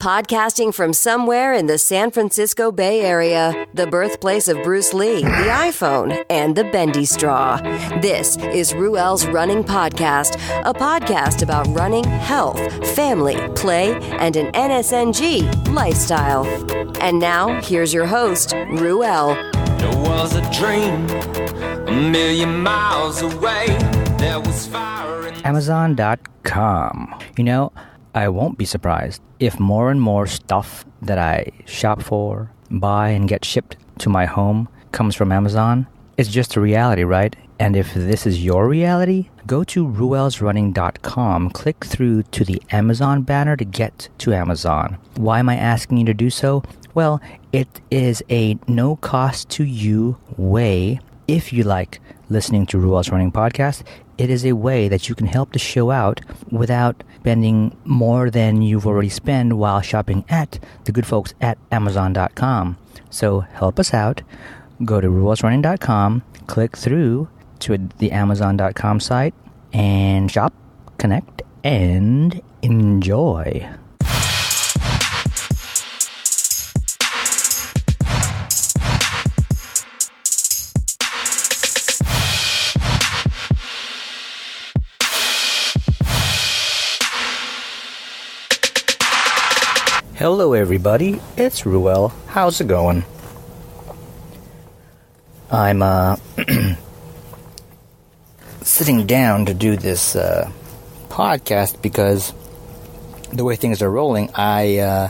Podcasting from somewhere in the San Francisco Bay Area, the birthplace of Bruce Lee, the iPhone, and the bendy straw. This is Ruel's Running Podcast, a podcast about running, health, family, play, and an NSNG lifestyle. And now, here's your host, Ruel. There was a dream a million miles away. There was fire in Amazon.com. You know, I won't be surprised if more and more stuff that I shop for, buy, and get shipped to my home comes from Amazon. It's just a reality, right? And if this is your reality, go to ruelsrunning.com, click through to the Amazon banner to get to Amazon. Why am I asking you to do so? Well, it is a no-cost-to-you way. If you like listening to Ruel's Running Podcast, it is a way that you can help the show out without spending more than you've already spent while shopping at the good folks at Amazon.com. So help us out. Go to ruelsrunning.com, click through to the Amazon.com site, and shop, connect, and enjoy. Hello everybody, it's Ruel. How's it going? I'm sitting down to do this podcast because the way things are rolling, I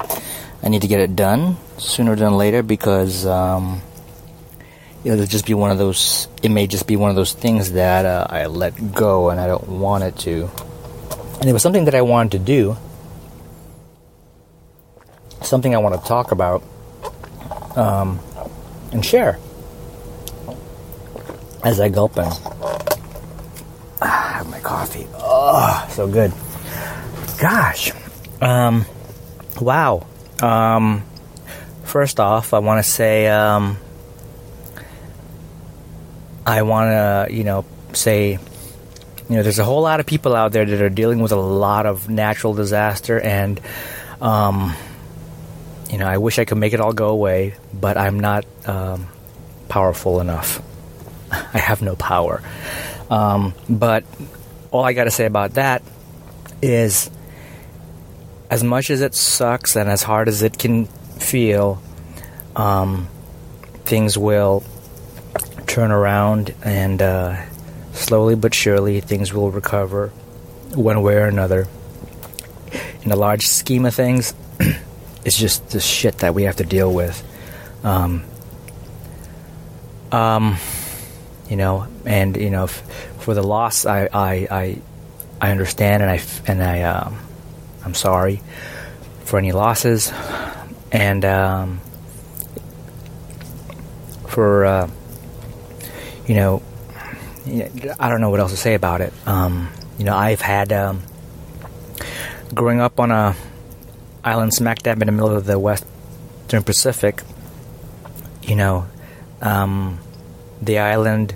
need to get it done sooner than later because it'll just be one of those. It may just be one of those things that I let go and I don't want it to. And it was something that I wanted to do. Something I want to talk about and share as I gulp and have my coffee. Oh, so good. Gosh. Wow. First off, I want to say I want to, say, there's a whole lot of people out there that are dealing with a lot of natural disaster and I wish I could make it all go away, but I'm not powerful enough. I have no power. But all I got to say about that is, as much as it sucks and as hard as it can feel, things will turn around and slowly but surely things will recover one way or another. In the large scheme of things, it's just the shit that we have to deal with, for the loss, I understand, and I'm sorry for any losses, and for I don't know what else to say about it. I've had growing up on a island smack dab in the middle of the Western Pacific, the island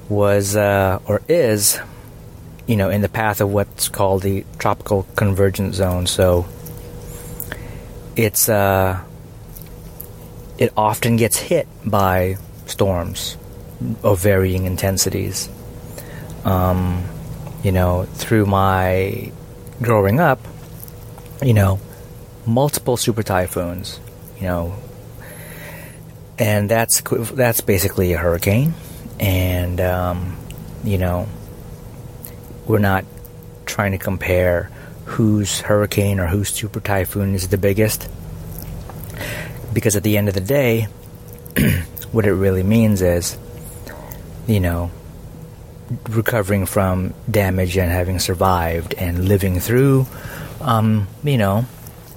was or is, in the path of what's called the tropical convergence zone. So it often gets hit by storms of varying intensities. Through my growing up, multiple super typhoons, and that's basically a hurricane, and we're not trying to compare whose hurricane or whose super typhoon is the biggest, because at the end of the day, what it really means is, recovering from damage and having survived and living through,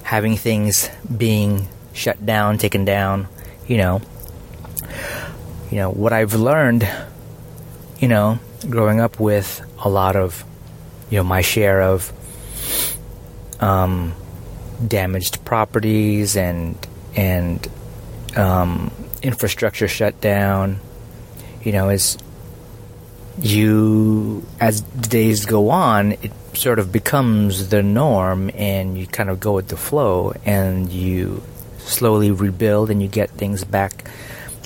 having things being shut down, taken down, what I've learned, growing up with a lot of, my share of damaged properties and infrastructure shut down, is as the days go on, it sort of becomes the norm, and you kind of go with the flow, and you slowly rebuild, and you get things back,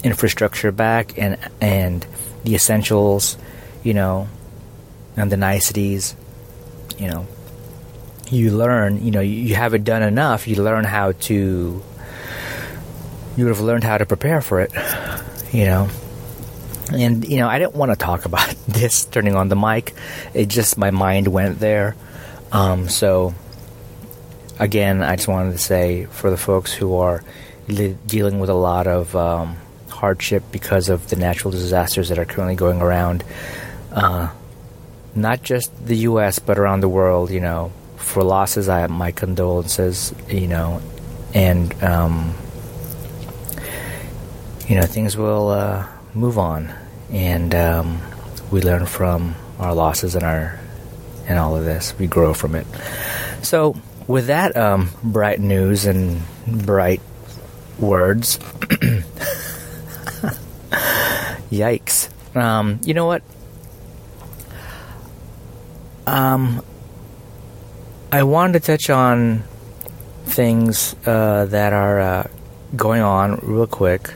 infrastructure back, and the essentials, and the niceties, you learn, you haven't done enough, you would have learned how to prepare for it, And, I didn't want to talk about this turning on the mic. It just, my mind went there. So, again, I just wanted to say, for the folks who are dealing with a lot of hardship because of the natural disasters that are currently going around, not just the U.S., but around the world, for losses, I have my condolences, and, things will move on, and we learn from our losses and all of this. We grow from it. So, with that bright news and bright words, yikes. You know what? I wanted to touch on things that are going on real quick.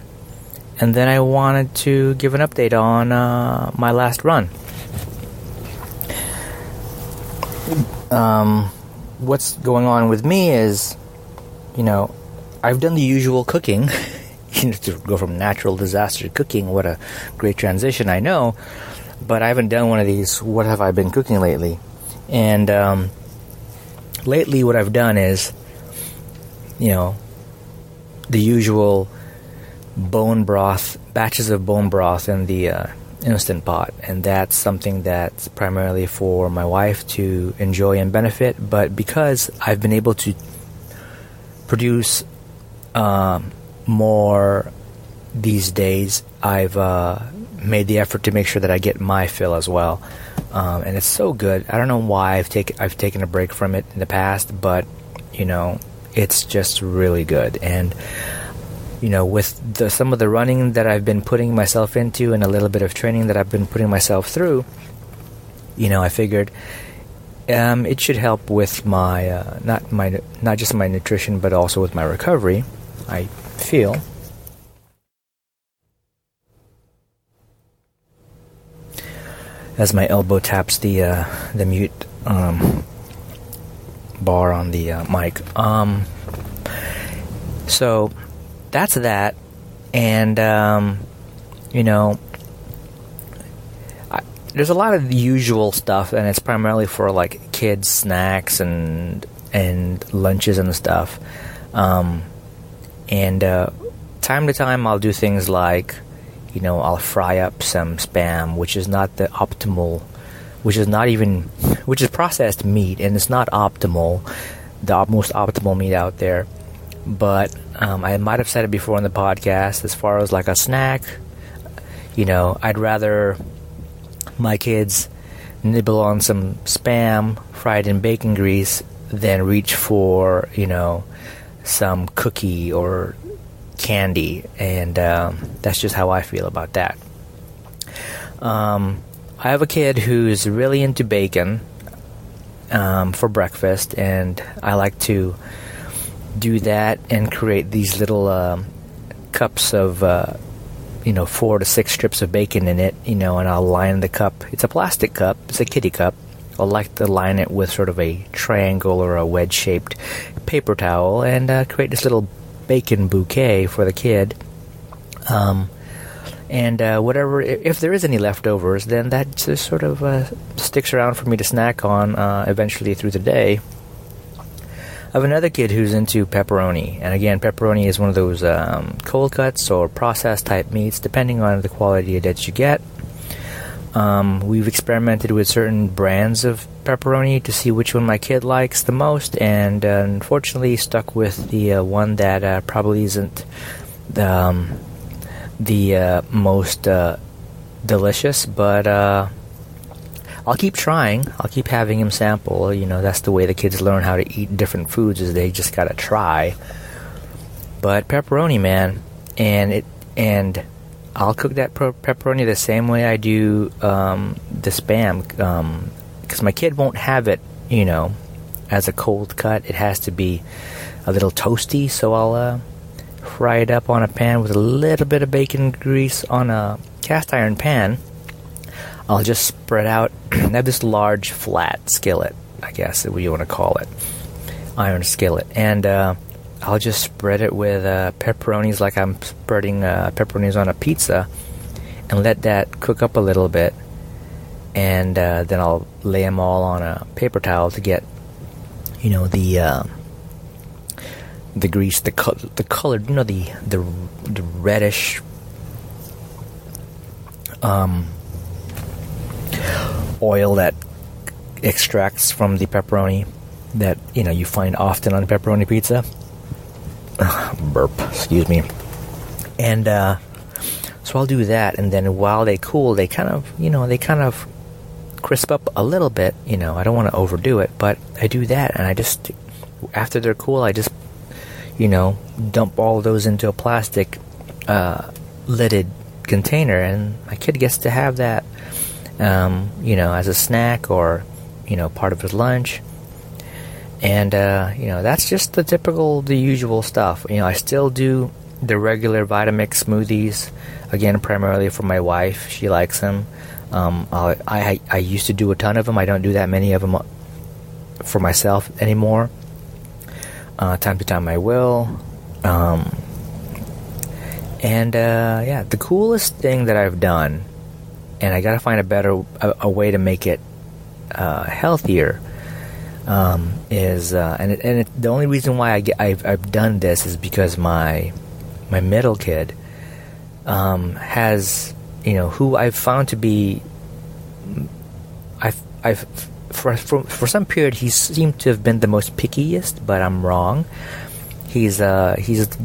And then I wanted to give an update on my last run. What's going on with me is, I've done the usual cooking. To go from natural disaster to cooking, what a great transition, I know. But I haven't done one of these, what have I been cooking lately? And lately what I've done is, the usual batches of bone broth in the Instant Pot, and that's something that's primarily for my wife to enjoy and benefit. But because I've been able to produce more these days, I've made the effort to make sure that I get my fill as well, and it's so good. I don't know why I've taken a break from it in the past, but it's just really good. And with some of the running that I've been putting myself into and a little bit of training that I've been putting myself through, I figured it should help with my not just my nutrition, but also with my recovery, I feel. As my elbow taps the mute bar on the mic. So that's that, and there's a lot of the usual stuff, and it's primarily for like kids snacks and lunches and stuff. And time to time I'll do things like, I'll fry up some Spam, which is not the optimal, which is processed meat, and it's not optimal, the most optimal meat out there. But I might have said it before on the podcast, as far as like a snack, I'd rather my kids nibble on some Spam fried in bacon grease than reach for, some cookie or candy. And that's just how I feel about that. I have a kid who's really into bacon for breakfast, and I like to do that and create these little cups of 4 to 6 strips of bacon in it, and I'll line the cup. It's a plastic cup, it's a kiddie cup. I like to line it with sort of a triangle or a wedge shaped paper towel, and create this little bacon bouquet for the kid. And whatever, if there is any leftovers, then that just sort of sticks around for me to snack on eventually through the day. I have another kid who's into pepperoni, and again, pepperoni is one of those cold cuts or processed type meats, depending on the quality that you get. We've experimented with certain brands of pepperoni to see which one my kid likes the most, and unfortunately stuck with the one that probably isn't the most delicious, but I'll keep trying. I'll keep having him sample. That's the way the kids learn how to eat different foods, is they just gotta try. But pepperoni, man, and I'll cook that pepperoni the same way I do the Spam, because my kid won't have it, as a cold cut. It has to be a little toasty, so I'll fry it up on a pan with a little bit of bacon grease on a cast iron pan. I'll just spread out. I have this large flat skillet, I guess is what you want to call it, iron skillet, and I'll just spread it with pepperonis like I'm spreading pepperonis on a pizza, and let that cook up a little bit, and then I'll lay them all on a paper towel to get, the grease, the color, the reddish oil that extracts from the pepperoni that you find often on pepperoni pizza. Burp, excuse me. And so I'll do that, and then while they cool, they kind of crisp up a little bit. I don't want to overdo it, but I do that, and I just, after they're cool, I just dump all those into a plastic lidded container, and my kid gets to have that as a snack or part of his lunch. And that's just the usual stuff. I still do the regular Vitamix smoothies, again primarily for my wife. She likes them. I used to do a ton of them. I don't do that many of them for myself anymore. Time to time I will. The coolest thing that I've done, and I gotta find a way to make it healthier, is the only reason why I've done this is because my middle kid has, who I've found to be, for some period he seemed to have been the most pickiest, but I'm wrong. He's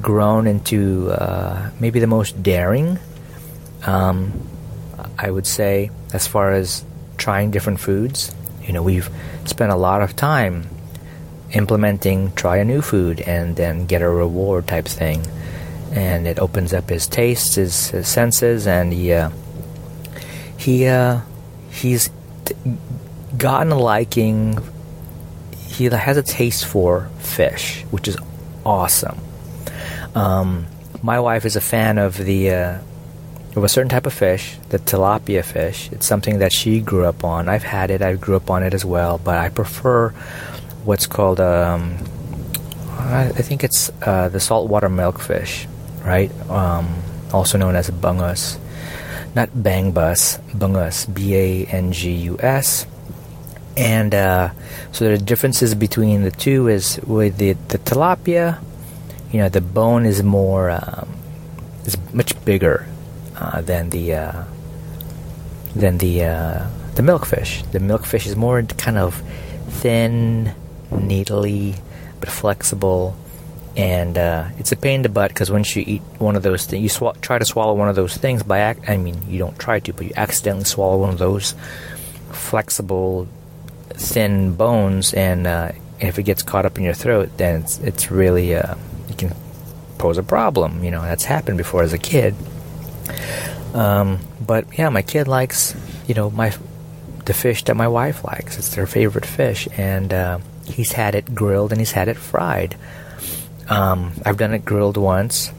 grown into maybe the most daring, I would say, as far as trying different foods. We've spent a lot of time implementing try a new food and then get a reward type thing, and it opens up his tastes, his senses, and he's gotten a liking. He has a taste for fish, which is awesome. My wife is a fan of of a certain type of fish, the tilapia fish. It's something that she grew up on. I've had it. I grew up on it as well, but I prefer what's called I think it's the saltwater milkfish, right? Also known as bungus, not bangbus, bungus, bangus. And so the differences between the two is with the tilapia, the bone is more is much bigger than the milkfish. The milkfish is more kind of thin, needly, but flexible, and it's a pain in the butt because once you eat one of those things, you try to swallow one of those things you don't try to, but you accidentally swallow one of those flexible, thin bones, and if it gets caught up in your throat, then it's really it can pose a problem. That's happened before as a kid. But yeah, my kid likes the fish that my wife likes. It's their favorite fish, and he's had it grilled and he's had it fried. I've done it grilled once,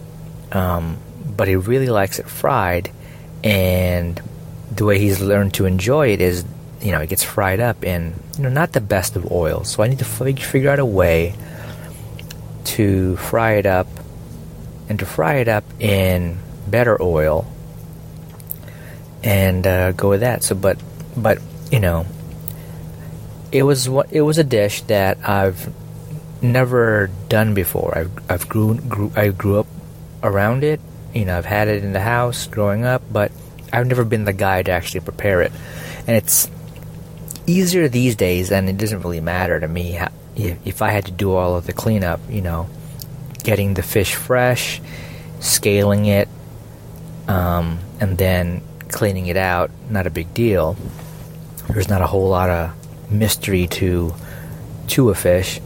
but he really likes it fried, and the way he's learned to enjoy it is, it gets fried up in, not the best of oils. So I need to figure out a way to fry it up, and to fry it up in better oil, and go with that. So, but it was a dish that I've never done before. I grew up around it. I've had it in the house growing up, but I've never been the guy to actually prepare it. And it's easier these days, and it doesn't really matter to me if I had to do all of the cleanup. Getting the fish fresh, scaling it, and then cleaning it out, not a big deal. There's not a whole lot of mystery to a fish.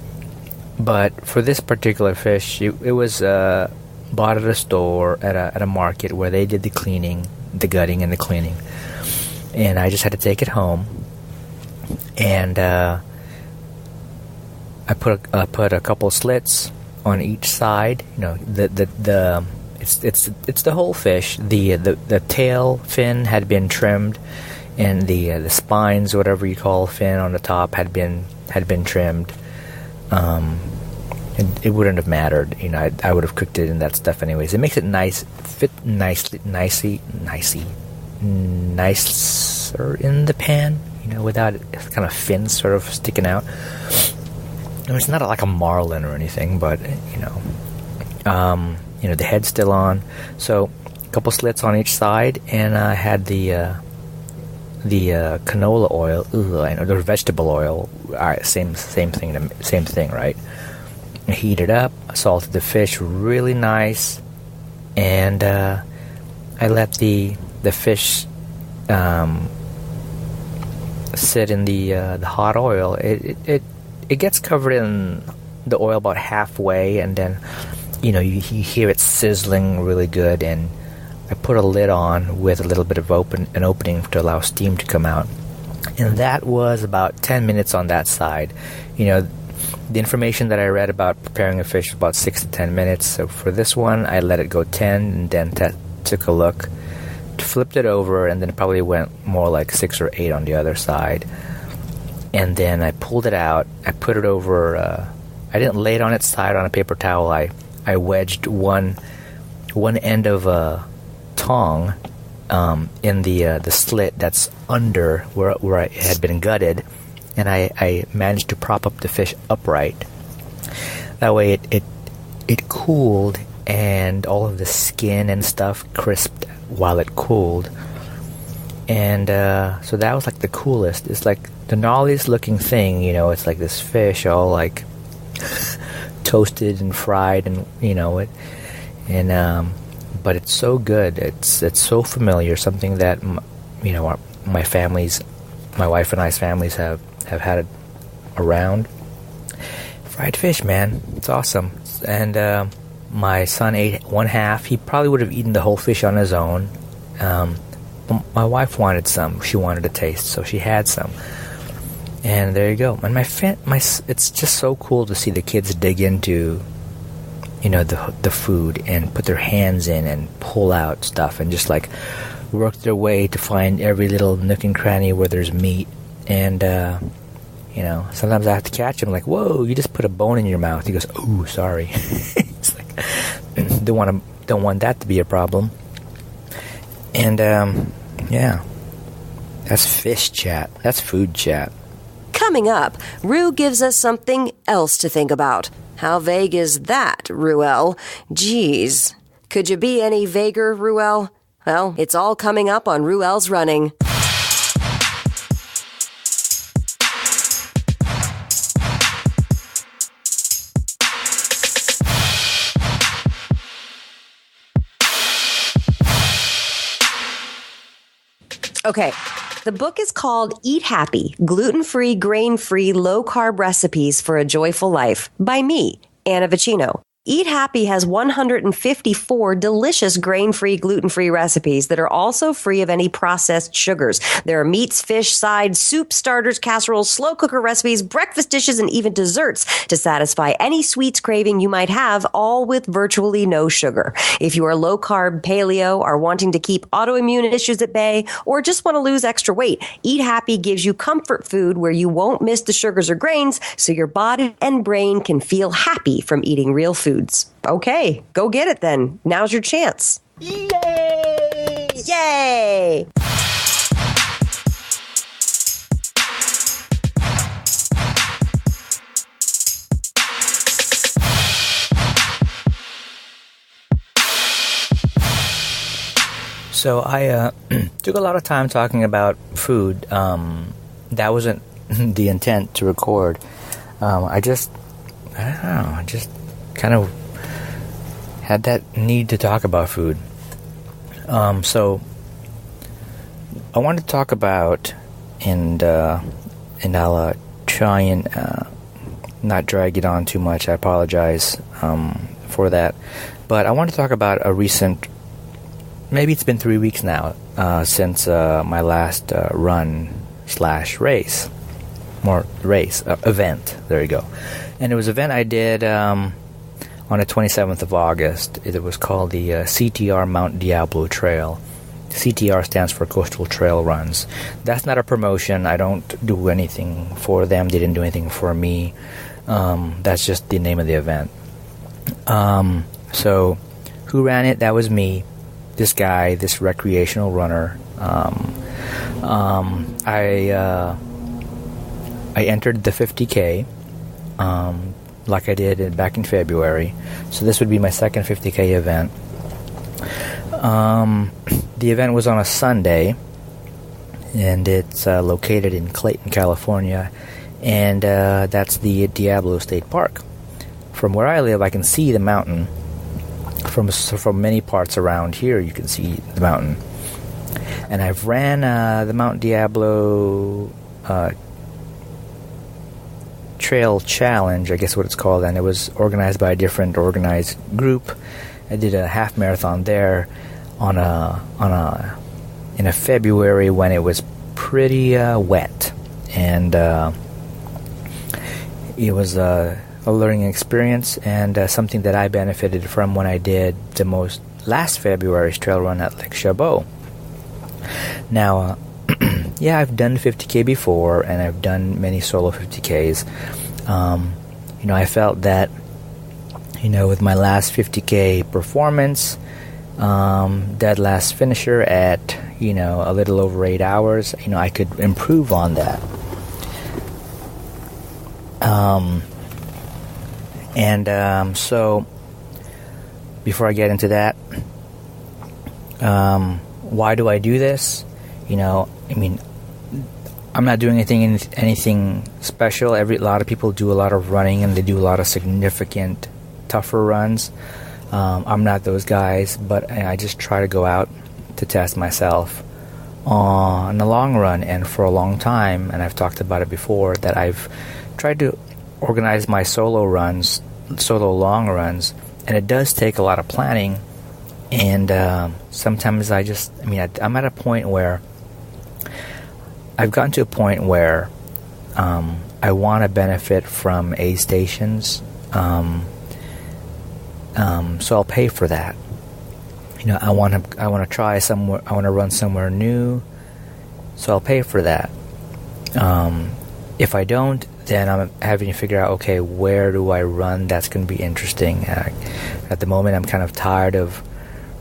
But for this particular fish, it was bought at a store, at a market where they did the cleaning, the gutting and the cleaning. And I just had to take it home. And I put a couple slits on each side. You know, it's the whole fish. The tail fin had been trimmed, and the spines, whatever you call fin on the top, had been trimmed. It wouldn't have mattered, you know. I would have cooked it in that stuff anyways. It makes it fit nicer in the pan, you know, without it kind of fin sort of sticking out. I mean, it's not like a marlin or anything, but you know, the head's still on. So a couple slits on each side, and I had the canola oil. I know there's vegetable oil. All right, same thing, right? I heat it up. I salted the fish really nice, and I let the fish sit in the hot oil. It gets covered in the oil about halfway, and then you know you hear it sizzling really good. And I put a lid on with a little bit of an opening to allow steam to come out, and that was about 10 minutes on that side. You know, the information that I read about preparing a fish was about 6 to 10 minutes. So for this one, I let it go 10, and then took a look, flipped it over, and then it probably went more like 6 or 8 on the other side. And then I pulled it out. I put it over. I didn't lay it on its side on a paper towel. I wedged one end of a tong in the slit that's under where it had been gutted, and I managed to prop up the fish upright. That way it cooled, and all of the skin and stuff crisped while it cooled. And so that was like the coolest. It's like the gnarliest looking thing, you know. It's like this fish all like toasted and fried, and you know it. And but it's so good. It's so familiar. Something that you know my wife and I's families have had it around. Fried fish, man, it's awesome. And my son ate one half. He probably would have eaten the whole fish on his own. But my wife wanted some. She wanted a taste, so she had some. And there you go. And it's just so cool to see the kids dig into, you know, the food and put their hands in and pull out stuff and just like work their way to find every little nook and cranny where there's meat. And you know, sometimes I have to catch him like, "Whoa, you just put a bone in your mouth." He goes, "Oh, sorry." It's like, don't want that to be a problem. And yeah, that's fish chat. That's food chat. Coming up, Rue gives us something else to think about. How vague is that, Ruel? Geez. Could you be any vaguer, Ruel? Well, it's all coming up on Ruel's Running. Okay, the book is called Eat Happy, Gluten-Free, Grain-Free, Low-Carb Recipes for a Joyful Life by me, Anna Vicino. Eat Happy has 154 delicious grain-free, gluten-free recipes that are also free of any processed sugars. There are meats, fish, sides, soup, starters, casseroles, slow cooker recipes, breakfast dishes, and even desserts to satisfy any sweets craving you might have, all with virtually no sugar. If you are low-carb, paleo, are wanting to keep autoimmune issues at bay, or just want to lose extra weight, Eat Happy gives you comfort food where you won't miss the sugars or grains, so your body and brain can feel happy from eating real foods. Okay, go get it then. Now's your chance. Yay! Yay! So I took a lot of time talking about food. That wasn't the intent to record. I don't know, I just kind of had that need to talk about food. So I want to talk about, and I'll try and not drag it on too much. I apologize for that. But I want to talk about a recent, maybe it's been 3 weeks now since my last run/race. Event. There you go. And it was an event I did on the 27th of August. It was called the CTR Mount Diablo Trail. CTR stands for Coastal Trail Runs. That's not a promotion. I don't do anything for them. They didn't do anything for me. That's just the name of the event. So, who ran it? That was me. This guy, this recreational runner. I entered the 50K, like I did back in February. So this would be my second 50K event. The event was on a Sunday, and it's located in Clayton, California, and that's the Diablo State Park. From where I live, I can see the mountain. From many parts around here, you can see the mountain. And I've ran the Mount Diablo Trail Challenge, I guess what it's called, and it was organized by a different organized group. I did a half marathon there in a February when it was pretty wet, and it was a learning experience and something that I benefited from when I did the last February's trail run at Lake Chabot. Now, yeah, I've done 50K before, and I've done many solo 50Ks. I felt that, with my last 50K performance, dead last finisher at, a little over 8 hours, I could improve on that. So, before I get into that, why do I do this? I'm not doing anything special. A lot of people do a lot of running, and they do a lot of significant, tougher runs. I'm not those guys, but I just try to go out to test myself on the long run. And for a long time, and I've talked about it before, that I've tried to organize my solo long runs, and it does take a lot of planning. And sometimes I'm at a point where I've gotten to a point where I want to benefit from aid stations, so I'll pay for that. I want to try somewhere. I want to run somewhere new, so I'll pay for that. If I don't, then I'm having to figure out, okay, where do I run that's going to be interesting? At the moment, I'm kind of tired of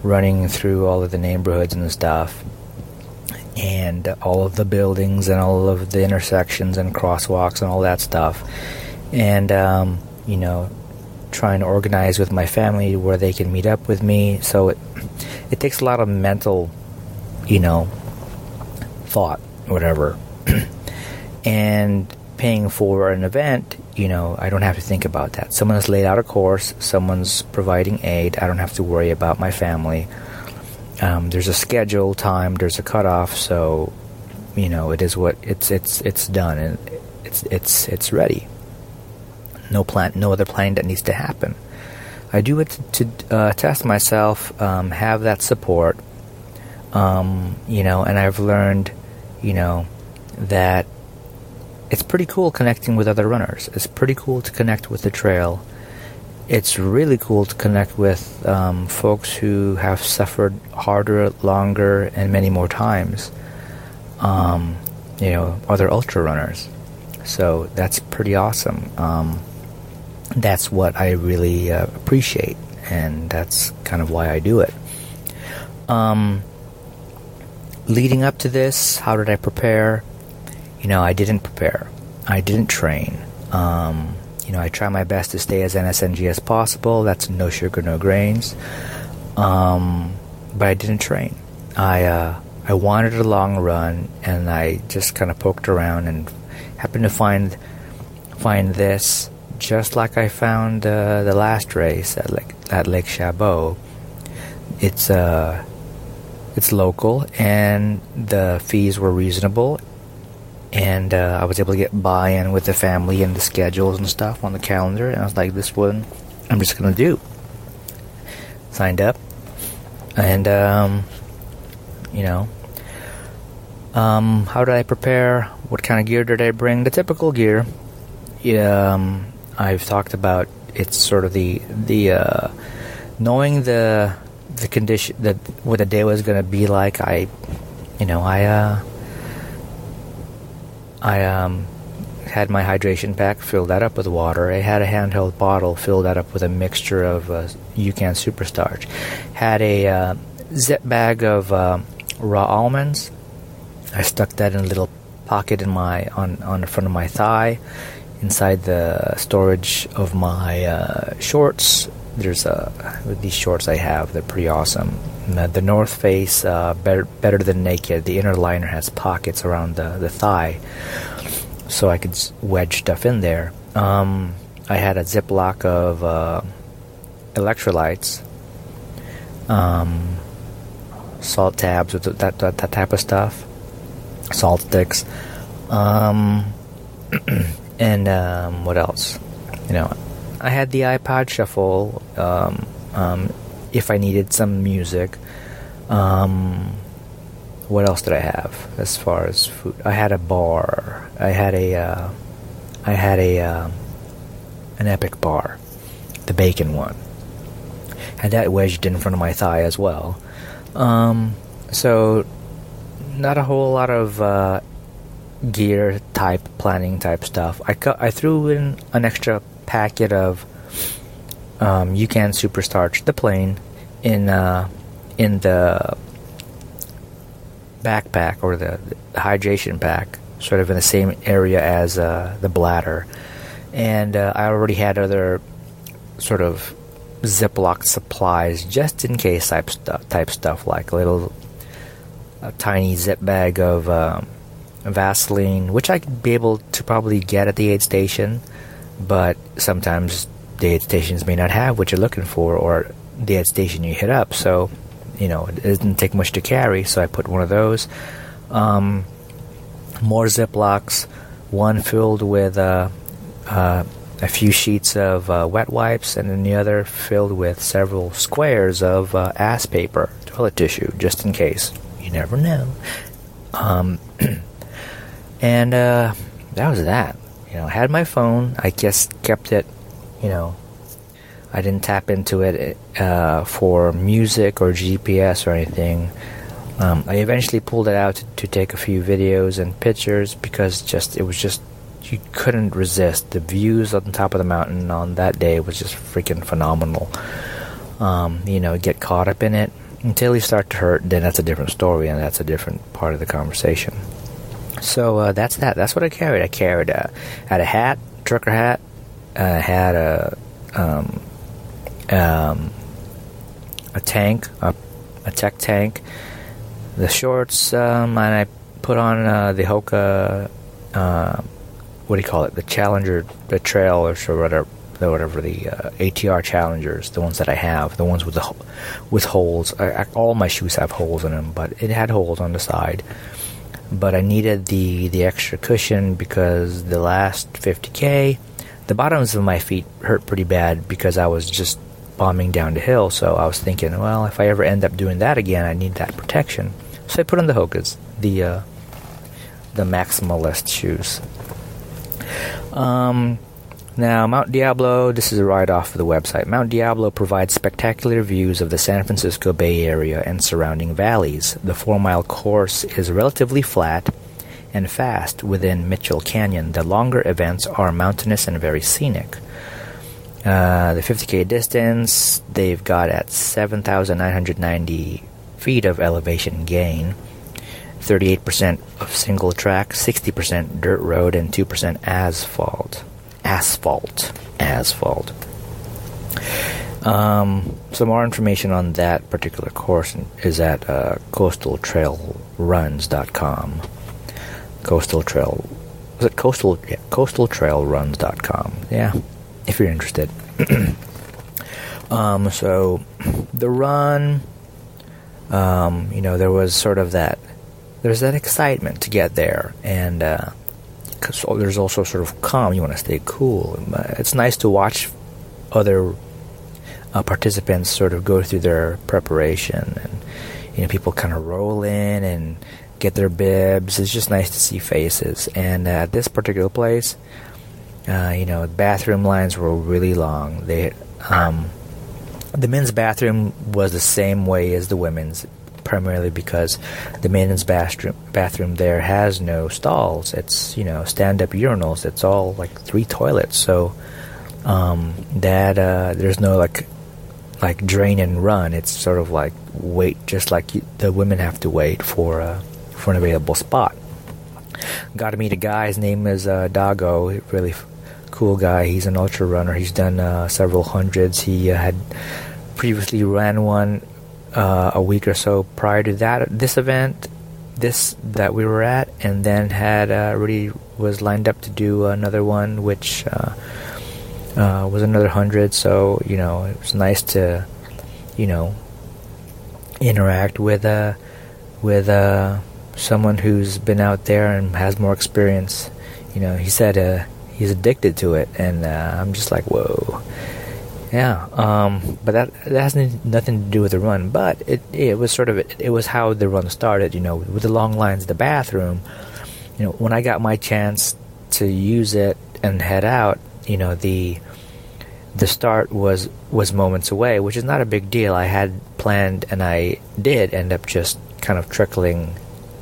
running through all of the neighborhoods and stuff, and all of the buildings and all of the intersections and crosswalks and all that stuff, and trying to organize with my family where they can meet up with me. So it takes a lot of mental thought, whatever. And paying for an event, I don't have to think about that. Someone has laid out a course, someone's providing aid. I don't have to worry about my family. There's a schedule time, there's a cutoff, so it is what it's done, and it's ready. No other planning that needs to happen. I do it to test myself, have that support, and I've learned, that it's pretty cool connecting with other runners. It's pretty cool to connect with the trail. It's really cool to connect with folks who have suffered harder, longer, and many more times. Other ultra runners. So that's pretty awesome. That's what I really appreciate, and that's kind of why I do it. Leading up to this, how did I prepare? I didn't prepare. I didn't train. I try my best to stay as NSNG as possible. That's no sugar, no grains. But I didn't train. I wanted a long run, and I just kind of poked around and happened to find this, just like I found the last race at Lake Chabot. It's local, and the fees were reasonable. And I was able to get buy-in with the family and the schedules and stuff on the calendar. And I was like, this one, I'm just going to do. signed up. And, how did I prepare? What kind of gear did I bring? The typical gear. I've talked about it's sort of the knowing the condition, that what the day was going to be like. I had my hydration pack, filled that up with water. I had a handheld bottle, filled that up with a mixture of UCAN Superstarch. Had a zip bag of raw almonds. I stuck that in a little pocket on the front of my thigh, inside the storage of my shorts. There's with these shorts I have, they're pretty awesome. The North Face better than naked. The inner liner has pockets around the thigh, so I could wedge stuff in there. I had a Ziploc of electrolytes, salt tabs with that type of stuff, salt sticks, and what else? I had the iPod Shuffle if I needed some music. What else did I have as far as food? I had a bar. I had an Epic bar, the bacon one. Had that wedged in front of my thigh as well. So not a whole lot of gear type, planning type stuff. I threw in an extra packet of UCAN Superstarch, the plain, in the backpack, or the hydration pack, sort of in the same area as the bladder. And I already had other sort of Ziploc supplies just in case type stuff, like a tiny zip bag of Vaseline, which I'd be able to probably get at the aid station, but sometimes the aid stations may not have what you're looking for, or the aid station you hit up, so it doesn't take much to carry. So I put one of those. More Ziplocs, one filled with a few sheets of wet wipes, and then the other filled with several squares of ass paper, toilet tissue, just in case. You never know. And that was that. I had my phone. I just kept it, I didn't tap into it for music or GPS or anything. I eventually pulled it out to take a few videos and pictures, because you couldn't resist. The views on the top of the mountain on that day was just freaking phenomenal. Get caught up in it until you start to hurt, then that's a different story, and that's a different part of the conversation. So that's that. That's what I carried. I had a hat, trucker hat. I had a tank, a tech tank, the shorts, and I put on the Hoka, what do you call it? The Challenger, the Trail, or whatever the ATR Challengers, the ones that I have, the ones with holes. All my shoes have holes in them, but it had holes on the side. But I needed the extra cushion, because the last 50K, the bottoms of my feet hurt pretty bad because I was just bombing down the hill. So I was thinking, well, if I ever end up doing that again, I need that protection. So I put on the Hokas, the maximalist shoes. Now, Mount Diablo, this is right off of the website. Mount Diablo provides spectacular views of the San Francisco Bay Area and surrounding valleys. The 4-mile course is relatively flat and fast within Mitchell Canyon. The longer events are mountainous and very scenic. The 50K distance, they've got at 7,990 feet of elevation gain. 38% of single track, 60% dirt road, and 2% asphalt. Some more information on that particular course is at coastaltrailruns.com. coastaltrailruns.com. Yeah, if you're interested. So the run, there was sort of there's that excitement to get there, and there's also sort of calm. You want to stay cool. It's nice to watch other participants sort of go through their preparation, and people kind of roll in and get their bibs. It's just nice to see faces. And at this particular place, bathroom lines were really long. The men's bathroom was the same way as the women's, primarily because the men's bathroom there has no stalls. It's stand-up urinals. It's all like 3 toilets. So there's no like drain and run. It's sort of like wait, just like the women have to wait for an available spot. Got to meet a guy. His name is Dago. Really cool guy. He's an ultra runner. He's done several hundreds. He had previously ran one a week or so prior to this event that we were at, and then had already was lined up to do another one, which was another 100. So it was nice to interact with someone who's been out there and has more experience. He said he's addicted to it, and I'm just like, whoa. Yeah, but that has nothing to do with the run. But it was it was how the run started. With the long lines at the bathroom. When I got my chance to use it and head out, the start was moments away, which is not a big deal. I had planned, and I did end up just kind of trickling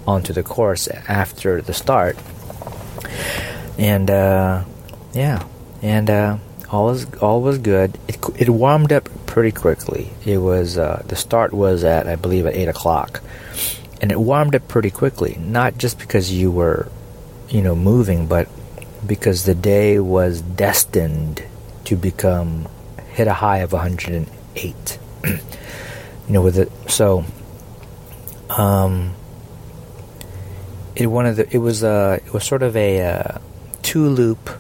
onto the course after the start. And all was good. It warmed up pretty quickly. It was the start was at, I believe, at 8:00, and it warmed up pretty quickly. Not just because you were, moving, but because the day was destined to hit a high of 108. With it. So, it was sort of a 2-loop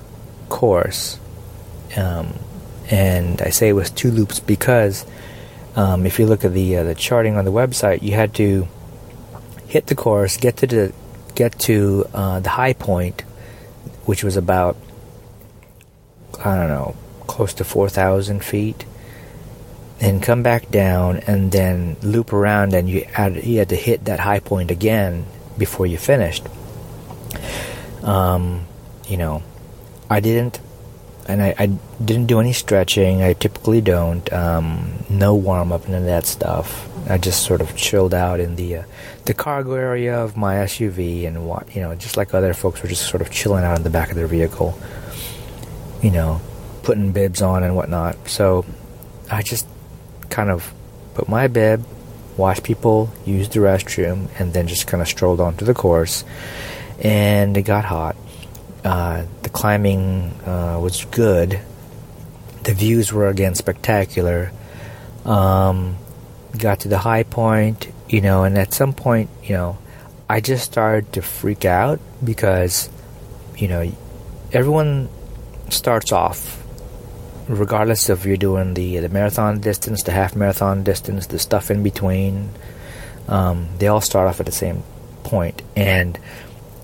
course. And I say it was 2 loops because if you look at the charting on the website, you had to hit the course, get to the high point, which was about, I don't know, close to 4,000 feet, and come back down, and then loop around, and you had to hit that high point again before you finished. I didn't. And I didn't do any stretching. I typically don't. No warm-up, none of that stuff. I just sort of chilled out in the cargo area of my SUV, and just like other folks were just sort of chilling out in the back of their vehicle, putting bibs on and whatnot. So I just kind of put my bib, watched people use the restroom, and then just kind of strolled onto the course. And it got hot. The climbing was good. The views were again spectacular. Got to the high point, and at some point, I just started to freak out because, everyone starts off, regardless if you're doing the marathon distance, the half marathon distance, the stuff in between. They all start off at the same point, and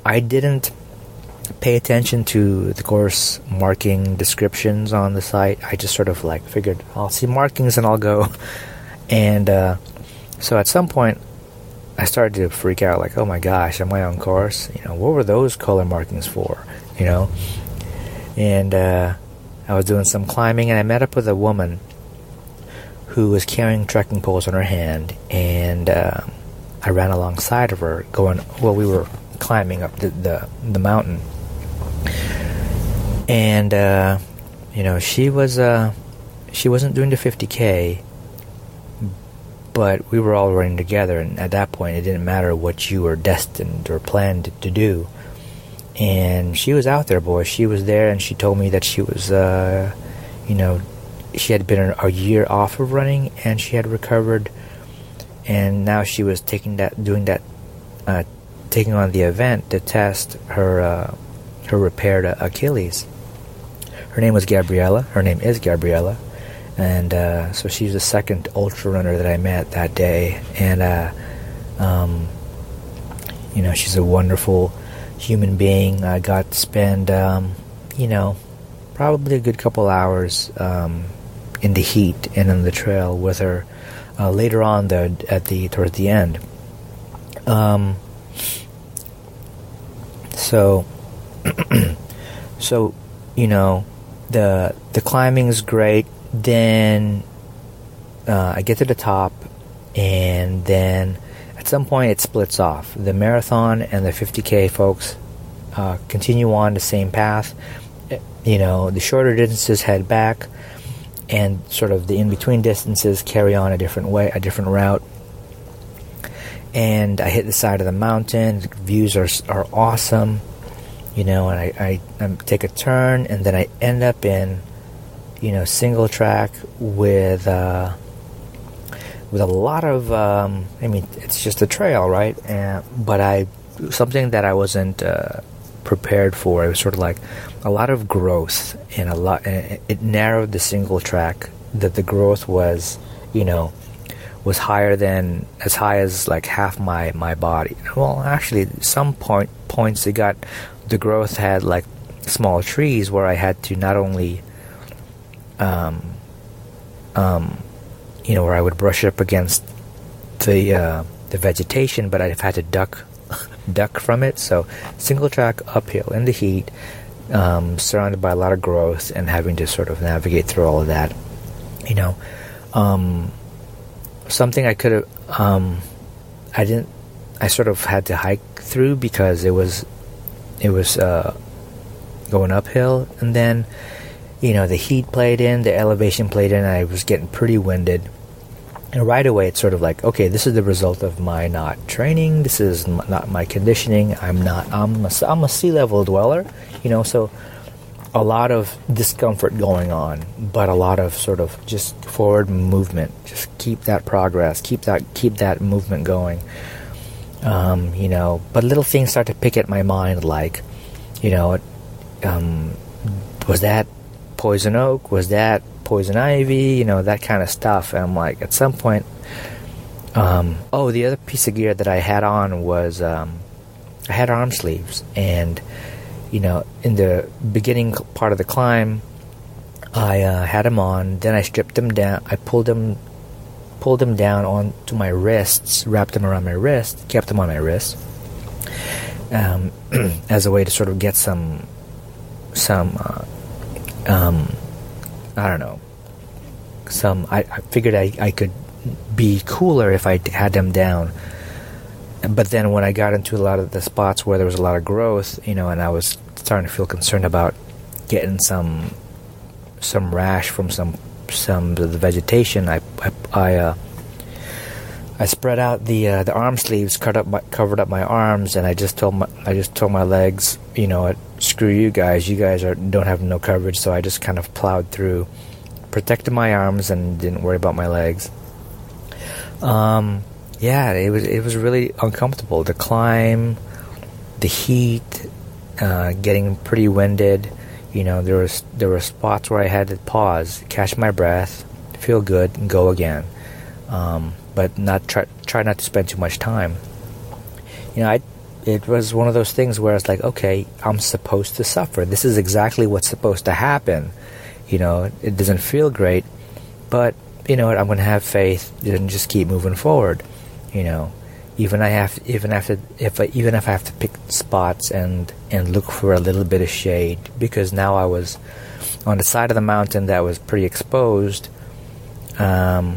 I didn't pay attention to the course marking descriptions on the site. I just sort of figured I'll see markings and I'll go. And so at some point I started to freak out, oh my gosh, am I on course? What were those color markings for? And I was doing some climbing, and I met up with a woman who was carrying trekking poles in her hand, and I ran alongside of her we were climbing up the mountain. And she wasn't doing the 50K, but we were all running together, and at that point it didn't matter what you were destined or planned to do. And she was out there, boy. She was there, and she told me that she was she had been a year off of running, and she had recovered, and now she was taking on the event to test her repaired Achilles. Her name is Gabriella, and so she's the second ultra runner that I met that day, and she's a wonderful human being. I got to spend probably a good couple hours in the heat and in the trail with her later on towards the end. So the climbing's great. Then I get to the top, and then at some point it splits off. The marathon and the 50K folks continue on the same path. The shorter distances head back, and sort of the in-between distances carry on a different route. And I hit the side of the mountain. The views are awesome, and I take a turn, and then I end up in, single track with a lot of, it's just a trail, right? But something that I wasn't prepared for. It was sort of like a lot of growth, and it narrowed the single track. That the growth was, was as high as like half my body. Well, actually, some points the growth had like small trees where I had to not only, where I would brush up against the vegetation, but I've had to duck from it. So single track uphill in the heat, surrounded by a lot of growth, and having to sort of navigate through all of that. Something I could have, I sort of had to hike through because it was going uphill, and then the heat played in, the elevation played in, and I was getting pretty winded. And right away, it's sort of like, okay, this is the result of my not training. This is not my conditioning. I'm a sea level dweller, so a lot of discomfort going on, but a lot of sort of just forward movement. Just keep that progress, keep that movement going. But little things start to pick at my mind, like, was that poison oak? Was that poison ivy? That kind of stuff. And I'm like, at some point, the other piece of gear that I had on was, I had arm sleeves, and, in the beginning part of the climb, I had them on, then I stripped them down, I pulled them down onto my wrists, wrapped them around my wrist, kept them on my wrist, as a way to sort of get some I don't know, I figured I could be cooler if I had them down. But then when I got into a lot of the spots where there was a lot of growth, and I was starting to feel concerned about getting some rash from some of the vegetation, I spread out the arm sleeves, covered up my arms, and I just told my legs, screw you guys don't have no coverage. So I just kind of plowed through, protected my arms, and didn't worry about my legs. It was really uncomfortable. The climb, the heat, getting pretty winded. There were spots where I had to pause, catch my breath, feel good, and go again. But not try not to spend too much time. It was one of those things where it's like, okay, I'm supposed to suffer. This is exactly what's supposed to happen. It doesn't feel great, but I'm going to have faith and just keep moving forward. Even if I have to pick spots and look for a little bit of shade, because now I was on the side of the mountain that was pretty exposed. I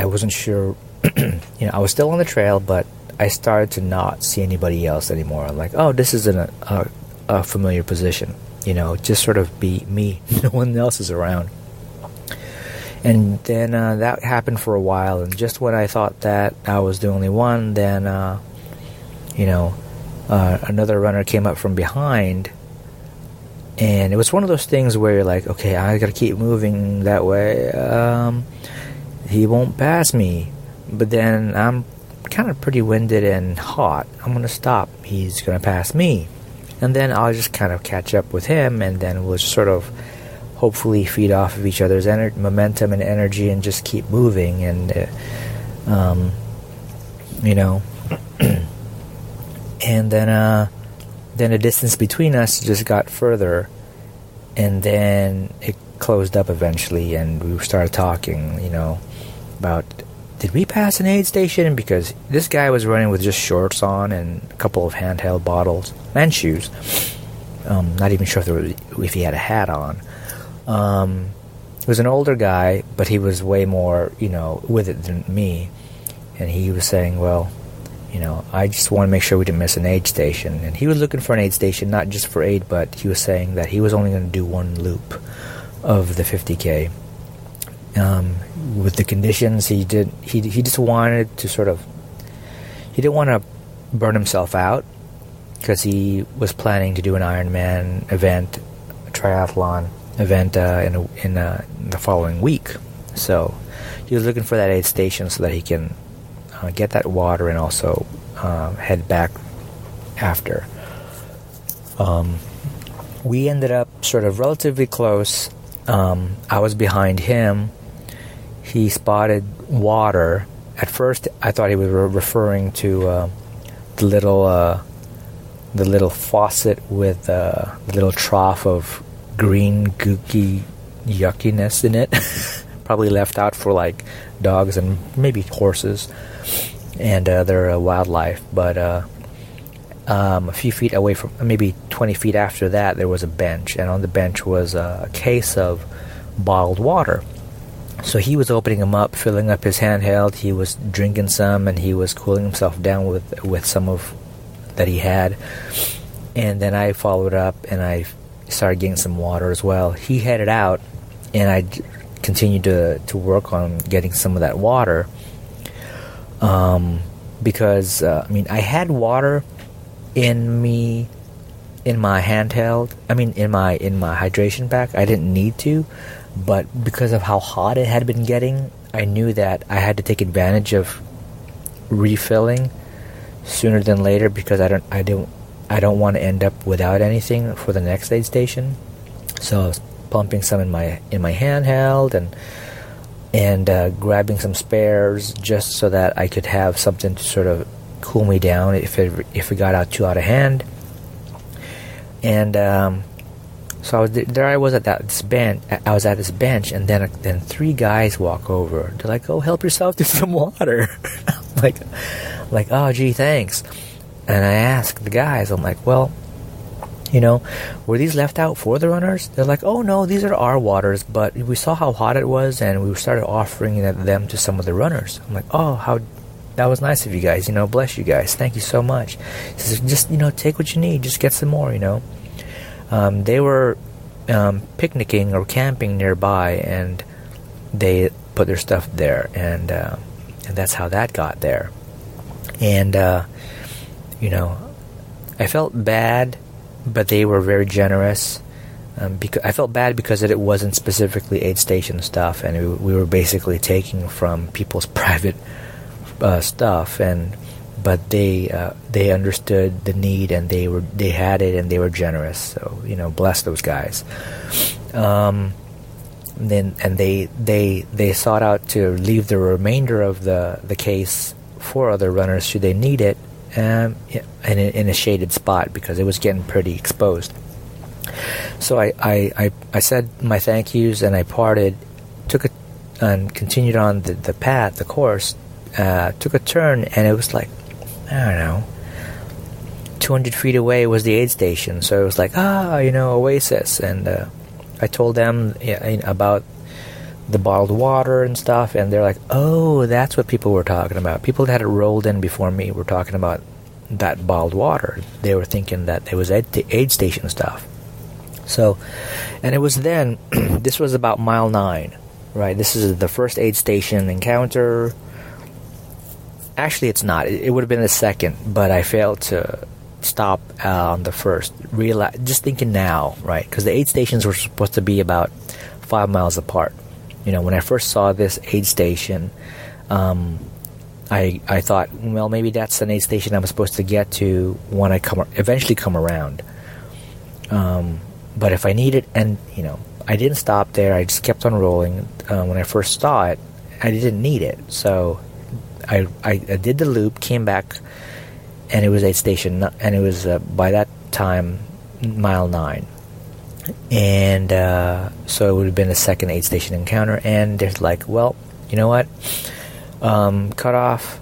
wasn't sure. I was still on the trail, but I started to not see anybody else anymore. Like, oh, this is a familiar position. Just sort of be me. No one else is around. And then that happened for a while, and just when I thought that I was the only one, then another runner came up from behind. And it was one of those things where you're like, okay, I gotta keep moving that way. He won't pass me. But then I'm kind of pretty winded and hot. I'm gonna stop. He's gonna pass me. And then I'll just kind of catch up with him, and then we'll just sort of hopefully feed off of each other's momentum and energy, and just keep moving. And, and then the distance between us just got further, And then it closed up eventually, and we started talking, about, did we pass an aid station? Because this guy was running with just shorts on and a couple of handheld bottles and shoes. Not even sure if he had a hat on. He was an older guy, but he was way more, with it than me. And he was saying, well, I just want to make sure we didn't miss an aid station. And he was looking for an aid station, not just for aid, but he was saying that he was only going to do one loop of the 50K. With the conditions he just wanted to he didn't want to burn himself out, because he was planning to do an Ironman event, a triathlon event in the following week. So he was looking for that aid station so that he can get that water and also head back after. We ended up sort of relatively close. I was behind him. He spotted water. At first, I thought he was referring to the little faucet with the little trough of green gooky yuckiness in it, probably left out for like dogs and maybe horses and other wildlife. But a few feet away from, maybe 20 feet after that, there was a bench, and on the bench was a case of bottled water. So he was opening them up, filling up his handheld. He was drinking some, and he was cooling himself down with some of that he had. And then I followed up, and I started getting some water as well. He headed out, and I continued to work on getting some of that water. Because I had water in my handheld. In my hydration pack. I didn't need to, but because of how hot it had been getting, I knew that I had to take advantage of refilling sooner than later, because I don't want to end up without anything for the next aid station. So I was pumping some in my handheld and grabbing some spares just so that I could have something to sort of cool me down if it got too out of hand. And so I was at this bench. I was at this bench, and then three guys walk over. They're like, "Oh, help yourself to some water." like, "Oh, gee, thanks." And I asked the guys, I'm like, "Well, were these left out for the runners?" They're like, "Oh no, these are our waters, but we saw how hot it was, and we started offering them to some of the runners." I'm like, "Oh, that was nice of you guys. Bless you guys. Thank you so much." He says, "Just take what you need. Just get some more." They were picnicking or camping nearby, and they put their stuff there, and that's how that got there. And I felt bad, but they were very generous. Because I felt bad because it wasn't specifically aid station stuff, and we were basically taking from people's private stuff, but they understood the need, and they had it, and they were generous. So bless those guys. They sought out to leave the remainder of the case for other runners should they need it, in a shaded spot, because it was getting pretty exposed. So I said my thank yous, and I parted, and continued on the course. Took a turn, and it was like, I don't know, 200 feet away was the aid station. So it was like, Oasis. And I told them about the bottled water and stuff, and they're like, "Oh, that's what people were talking about." People that had rolled in before me were talking about that bottled water. They were thinking that it was aid station stuff. So, and it was then, this was about mile 9, right? This is the first aid station encounter. Actually, it's not. It would have been the second, but I failed to stop on the first. Just thinking now, right? Because the aid stations were supposed to be about 5 miles apart. When I first saw this aid station, I thought, well, maybe that's an aid station I'm supposed to get to when I eventually come around. But if I need it, and I didn't stop there. I just kept on rolling. When I first saw it, I didn't need it, so I did the loop, came back, and it was aid station, and it was by that time mile 9. And so it would have been a second aid station encounter, and they're like, well, you know what, cutoff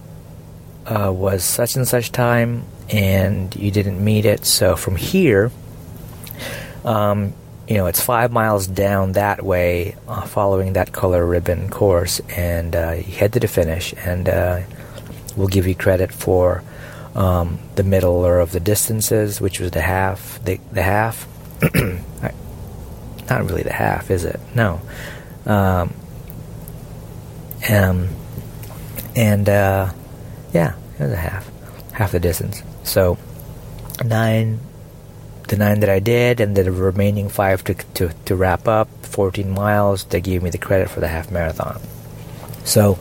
was such and such time, and you didn't meet it, so from here, it's 5 miles down that way, following that color ribbon course, and you head to the finish, and we'll give you credit for the middle or of the distances, which was the half. The half, not really the half, is it? No. Yeah, it was a half the distance. So 9. The 9 that I did, and the remaining 5 to wrap up, 14 miles, they gave me the credit for the half marathon. So,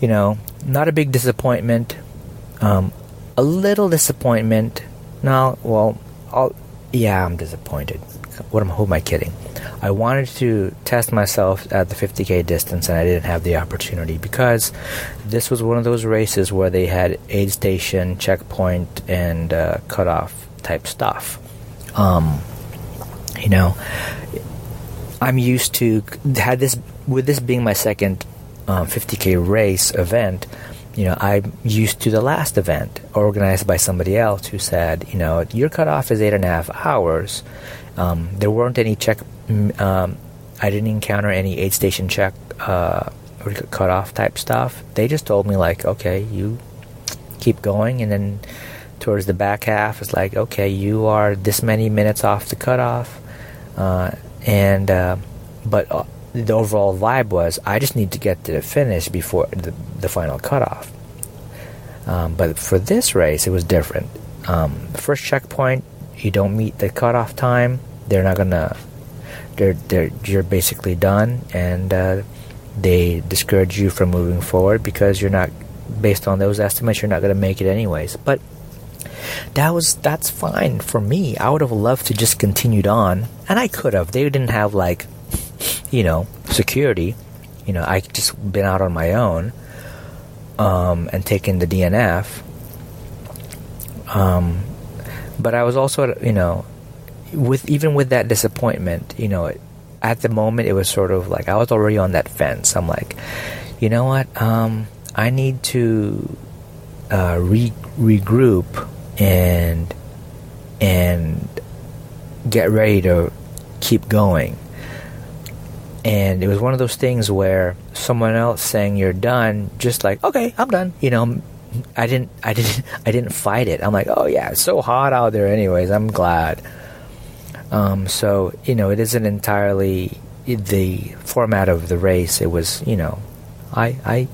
not a big disappointment. A little disappointment. I'm disappointed. Who am I kidding? I wanted to test myself at the 50K distance, and I didn't have the opportunity because this was one of those races where they had aid station, checkpoint, and cutoff type stuff. I'm used to with this being my second 50K race event. I'm used to the last event organized by somebody else who said, your cutoff is 8.5 hours. There weren't any I didn't encounter any aid station check cutoff type stuff. They just told me like, okay, you keep going, and then towards the back half, it's like, okay, you are this many minutes off the cutoff, but the overall vibe was, I just need to get to the finish before the final cutoff. But for this race, it was different. The first checkpoint, you don't meet the cutoff time, you're basically done, and they discourage you from moving forward because you're not, based on those estimates, you're not going to make it anyways. But that's fine for me. I would have loved to just continued on, and I could have. They didn't have security. I just been out on my own, and taken the DNF. But I was also, with that disappointment, at the moment it was sort of like I was already on that fence. I'm like, you know what? I need to regroup and get ready to keep going. And it was one of those things where someone else saying you're done, just like, okay, I'm done. I didn't fight it. I'm like, oh yeah, it's so hot out there anyways, I'm glad. So it isn't entirely the format of the race. It was, I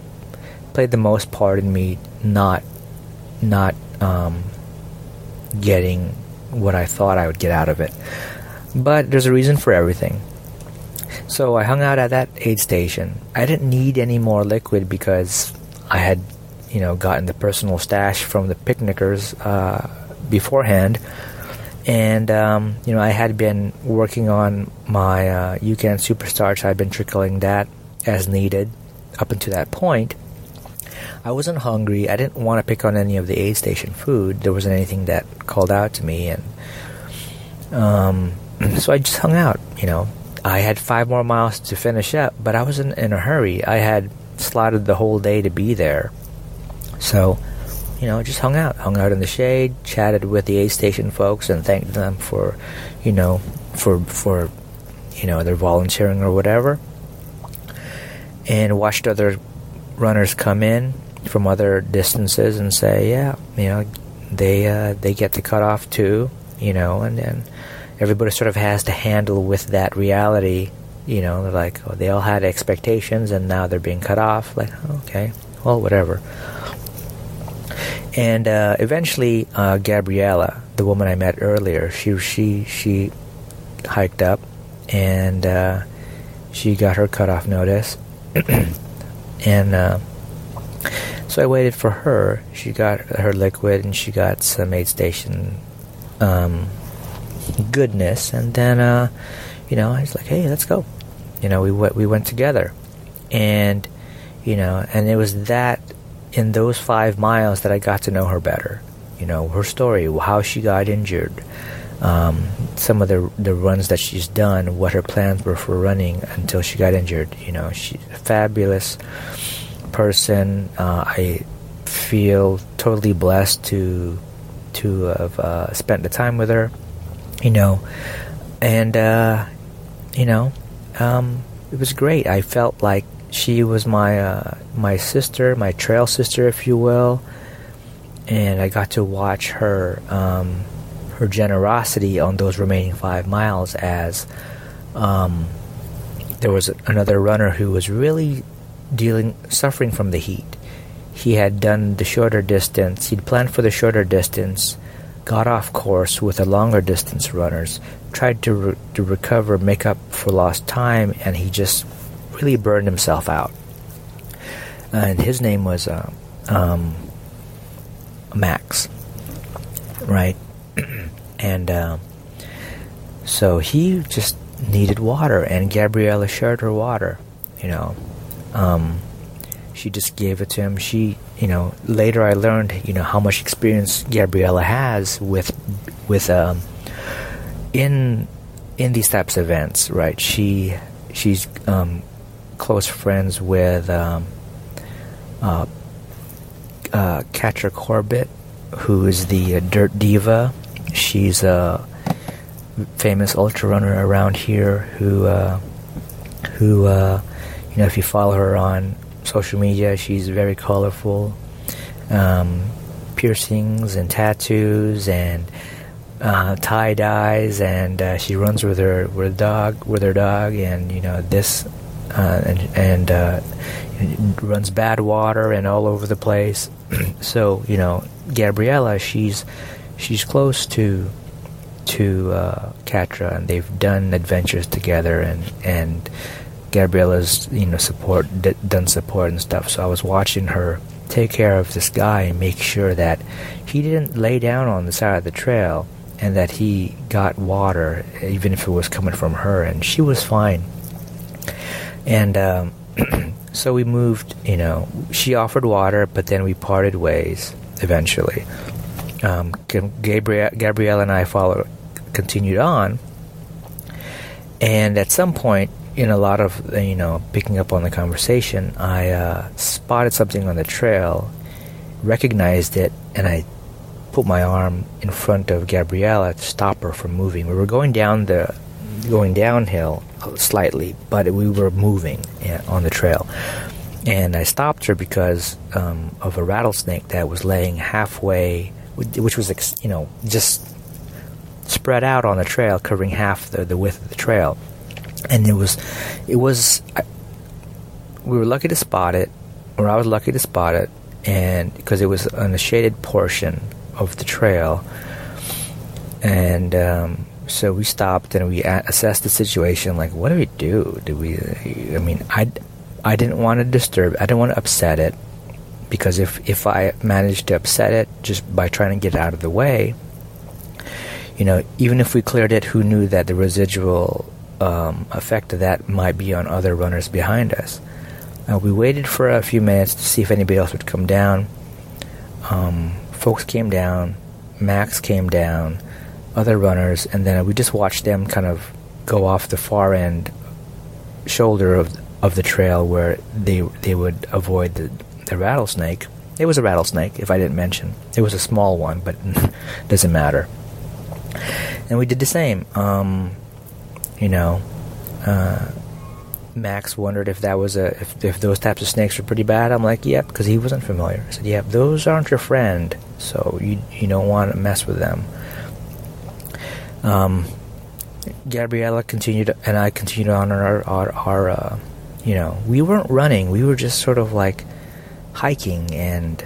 played the most part in me not getting what I thought I would get out of it. But there's a reason for everything. So I hung out at that aid station. I didn't need any more liquid because I had, gotten the personal stash from the picnickers beforehand. And, I had been working on my UCAN Superstarch. I'd been trickling that as needed up until that point. I wasn't hungry. I didn't want to pick on any of the aid station food. There wasn't anything that called out to me. And so I just hung out, I had 5 more miles to finish up, but I wasn't in a hurry. I had slotted the whole day to be there. So, just hung out in the shade, chatted with the aid station folks and thanked them for their volunteering or whatever. And watched other runners come in from other distances and say, yeah, they get the cutoff too, and then everybody sort of has to handle with that reality, they're like, oh, they all had expectations and now they're being cut off. Like, okay, well, whatever. And eventually, Gabriella, the woman I met earlier, she hiked up and she got her cutoff notice. And so I waited for her. She got her liquid and she got some aid station goodness, and then I was like, hey, let's go. We went together, and and it was that in those 5 miles that I got to know her better. Her story, how she got injured, some of the runs that she's done, what her plans were for running until she got injured. She's a fabulous person. I feel totally blessed to have spent the time with her. And it was great. I felt like she was my sister, my trail sister, if you will. And I got to watch her generosity on those remaining 5 miles, as there was another runner who was really suffering from the heat. He had done the shorter distance. He'd planned for the shorter distance, got off course with the longer distance runners, tried to recover, make up for lost time, and he just really burned himself out. And his name was Max, right? And so he just needed water, and Gabriella shared her water. She just gave it to him. She, later I learned, how much experience Gabriella has with in these types of events, right? She's close friends with Catcher Corbett, who is the dirt diva. She's a famous ultra runner around here who if you follow her on social media, she's very colorful, piercings and tattoos and tie dyes, and she runs with her dog, and runs bad water and all over the place. So Gabriella, she's close to Katra, and they've done adventures together, and Gabriella's done support and stuff. So I was watching her take care of this guy and make sure that he didn't lay down on the side of the trail, and that he got water, even if it was coming from her, and she was fine. And so we moved. She offered water, but then we parted ways eventually. Gabrielle and I continued on, and at some point, in a lot of picking up on the conversation, I spotted something on the trail, recognized it, and I put my arm in front of Gabriella to stop her from moving. We were going downhill slightly, but we were moving on the trail, and I stopped her because of a rattlesnake that was laying halfway, which was just spread out on the trail, covering half the width of the trail. And we were lucky to spot it, or I was lucky to spot it, and because it was on a shaded portion of the trail. And so we stopped and we assessed the situation. Like, what do we do? I didn't want to disturb, I didn't want to upset it, because if I managed to upset it just by trying to get out of the way, even if we cleared it, who knew that the residual effect of that might be on other runners behind us. We waited for a few minutes to see if anybody else would come down. Folks came down, Max came down, other runners, and then we just watched them kind of go off the far end shoulder of the trail where they would avoid the rattlesnake. It was a rattlesnake, if I didn't mention. It was a small one, but it doesn't matter. And we did the same. Max wondered if that was if those types of snakes were pretty bad. I'm like, yep, because he wasn't familiar. I said, yep, those aren't your friend, so you don't want to mess with them. Gabriella continued, and I continued on our we weren't running, we were just sort of like hiking and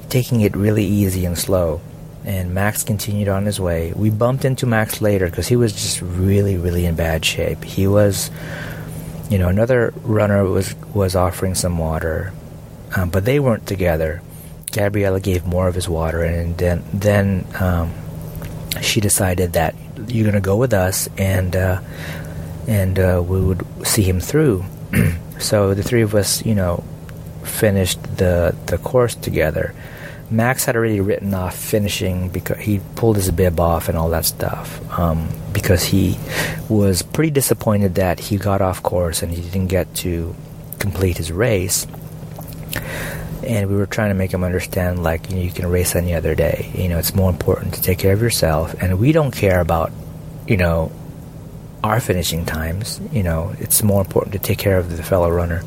taking it really easy and slow. And Max continued on his way. We bumped into Max later because he was just really, really in bad shape. He was, another runner was offering some water, but they weren't together. Gabriella gave more of his water, and then she decided that you're going to go with us, and we would see him through. So the three of us, finished the course together. Max had already written off finishing because he pulled his bib off and all that stuff, because he was pretty disappointed that he got off course and he didn't get to complete his race. And we were trying to make him understand, like, you can race any other day. It's more important to take care of yourself, and we don't care about, our finishing times. It's more important to take care of the fellow runner.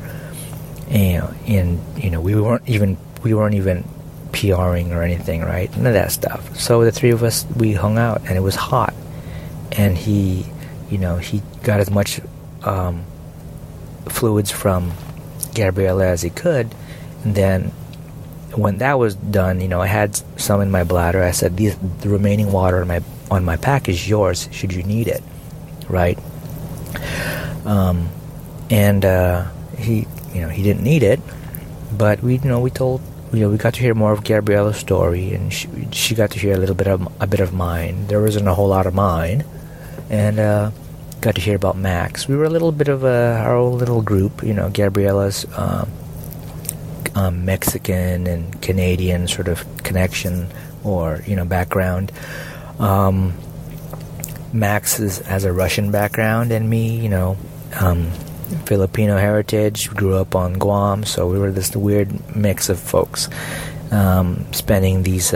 And we weren't even PRing or anything, right? None of that stuff. So the three of us, we hung out, and it was hot. And he got as much fluids from Gabriella as he could. And then when that was done, I had some in my bladder. I said, the remaining water on my pack is yours should you need it, right? He didn't need it, but we got to hear more of Gabriella's story, and she got to hear a bit of mine. There wasn't a whole lot of mine, and got to hear about Max. We were a little bit of our own little group. Gabriella's Mexican and Canadian sort of connection or background. Max has a Russian background, and me, Filipino heritage. Grew up on Guam, so we were this weird mix of folks, spending this